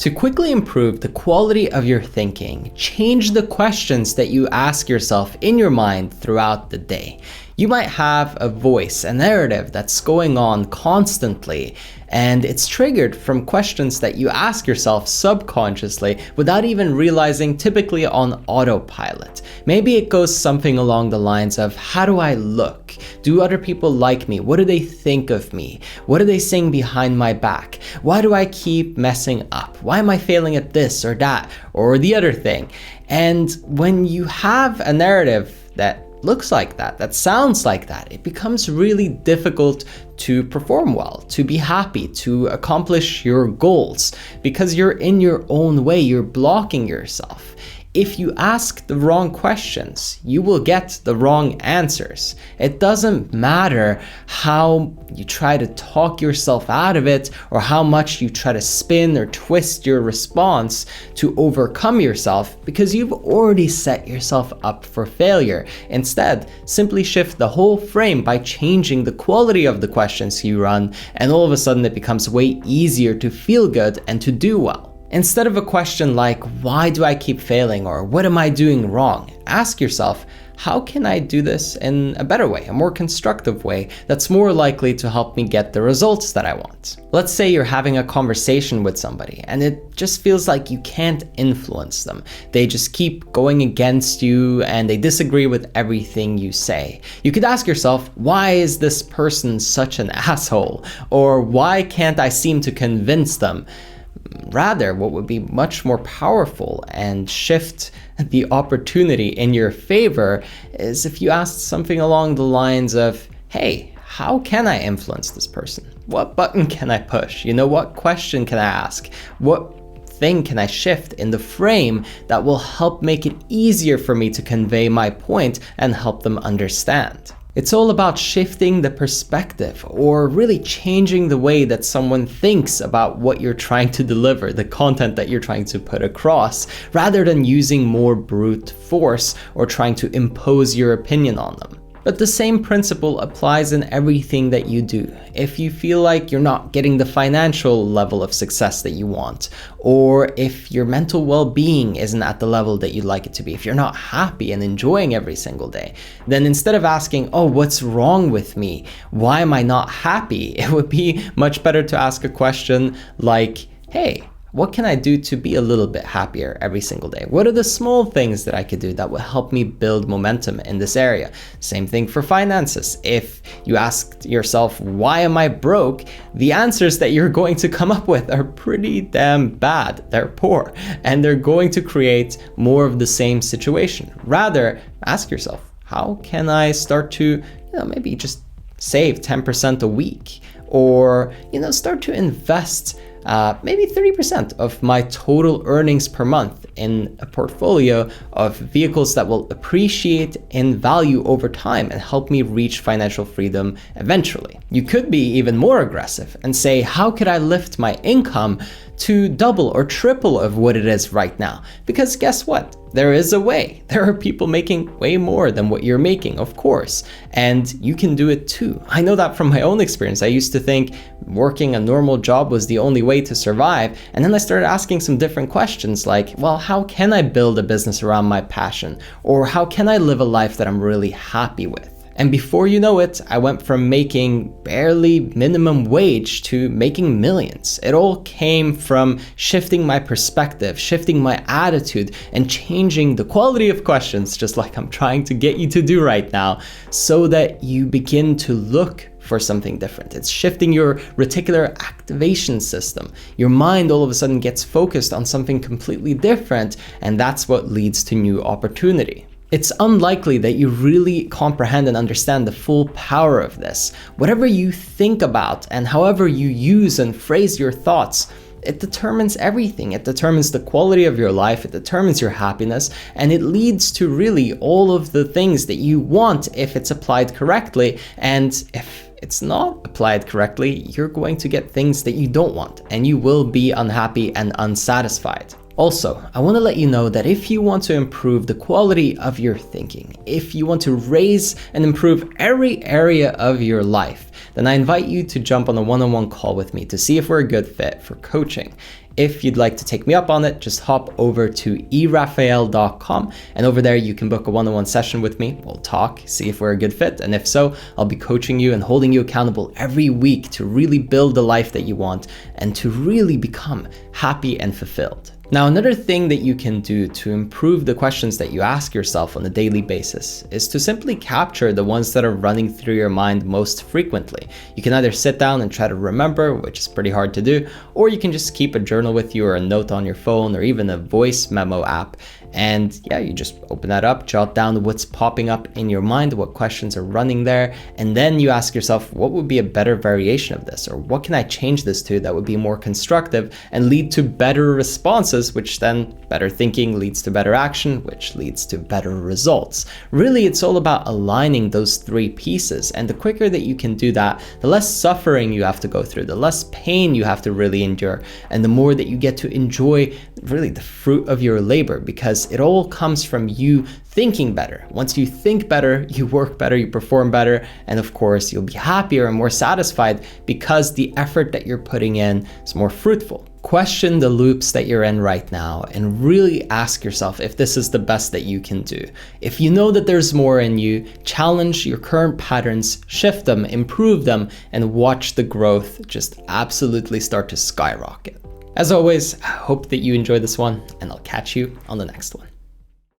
To quickly improve the quality of your thinking, change the questions that you ask yourself in your mind throughout the day. You might have a voice, a narrative that's going on constantly, and it's triggered from questions that you ask yourself subconsciously without even realizing, typically on autopilot. Maybe it goes something along the lines of, how do I look? Do other people like me? What do they think of me? What are they saying behind my back? Why do I keep messing up? Why am I failing at this or that or the other thing? And when you have a narrative that looks like that, that sounds like that, it becomes really difficult to perform well, to be happy, to accomplish your goals, because you're in your own way, you're blocking yourself. If you ask the wrong questions, you will get the wrong answers. It doesn't matter how you try to talk yourself out of it or how much you try to spin or twist your response to overcome yourself, because you've already set yourself up for failure. Instead, simply shift the whole frame by changing the quality of the questions you run, and all of a sudden it becomes way easier to feel good and to do well. Instead of a question like, why do I keep failing, or what am I doing wrong? Ask yourself, how can I do this in a better way, a more constructive way that's more likely to help me get the results that I want? Let's say you're having a conversation with somebody and it just feels like you can't influence them. They just keep going against you and they disagree with everything you say. You could ask yourself, why is this person such an asshole? Or why can't I seem to convince them? Rather, what would be much more powerful and shift the opportunity in your favor is if you asked something along the lines of, hey, how can I influence this person? What button can I push? What question can I ask? What thing can I shift in the frame that will help make it easier for me to convey my point and help them understand? It's all about shifting the perspective, or really changing the way that someone thinks about what you're trying to deliver, the content that you're trying to put across, rather than using more brute force or trying to impose your opinion on them. But the same principle applies in everything that you do. If you feel like you're not getting the financial level of success that you want, or if your mental well-being isn't at the level that you'd like it to be, if you're not happy and enjoying every single day, then instead of asking, oh, what's wrong with me? Why am I not happy? It would be much better to ask a question like, hey, what can I do to be a little bit happier every single day? What are the small things that I could do that will help me build momentum in this area? Same thing for finances. If you ask yourself, why am I broke? The answers that you're going to come up with are pretty damn bad. They're poor, and they're going to create more of the same situation. Rather, ask yourself, how can I start to, maybe just save 10% a week? Or, start to invest maybe 30% of my total earnings per month in a portfolio of vehicles that will appreciate in value over time and help me reach financial freedom eventually. You could be even more aggressive and say, how could I lift my income to double or triple of what it is right now? Because guess what? There is a way. There are people making way more than what you're making, of course, and you can do it too. I know that from my own experience. I used to think working a normal job was the only way to survive, and then I started asking some different questions like, well, how can I build a business around my passion? Or how can I live a life that I'm really happy with? And before you know it, I went from making barely minimum wage to making millions. It all came from shifting my perspective, shifting my attitude, and changing the quality of questions, just like I'm trying to get you to do right now, so that you begin to look for something different. It's shifting your reticular activation system. Your mind all of a sudden gets focused on something completely different, and that's what leads to new opportunity. It's unlikely that you really comprehend and understand the full power of this. Whatever you think about and however you use and phrase your thoughts, it determines everything. It determines the quality of your life, it determines your happiness, and it leads to really all of the things that you want if it's applied correctly. And if it's not applied correctly, you're going to get things that you don't want, and you will be unhappy and unsatisfied. Also, I want to let you know that if you want to improve the quality of your thinking, if you want to raise and improve every area of your life, then I invite you to jump on a one-on-one call with me to see if we're a good fit for coaching. If you'd like to take me up on it, just hop over to erafael.com, and over there you can book a one-on-one session with me. We'll talk, see if we're a good fit, and if so, I'll be coaching you and holding you accountable every week to really build the life that you want and to really become happy and fulfilled. Now, another thing that you can do to improve the questions that you ask yourself on a daily basis is to simply capture the ones that are running through your mind most frequently. You can either sit down and try to remember, which is pretty hard to do, or you can just keep a journal with you or a note on your phone or even a voice memo app. And yeah, you just open that up, jot down what's popping up in your mind, what questions are running there, and then you ask yourself, what would be a better variation of this? Or what can I change this to that would be more constructive and lead to better responses, which then better thinking leads to better action, which leads to better results. Really, it's all about aligning those three pieces. And the quicker that you can do that, the less suffering you have to go through, the less pain you have to really endure, and the more that you get to enjoy really the fruit of your labor, because it all comes from you thinking better. Once you think better, you work better, you perform better, and of course, you'll be happier and more satisfied because the effort that you're putting in is more fruitful. Question the loops that you're in right now and really ask yourself if this is the best that you can do. If you know that there's more in you, challenge your current patterns, shift them, improve them, and watch the growth just absolutely start to skyrocket. As always, I hope that you enjoyed this one, and I'll catch you on the next one.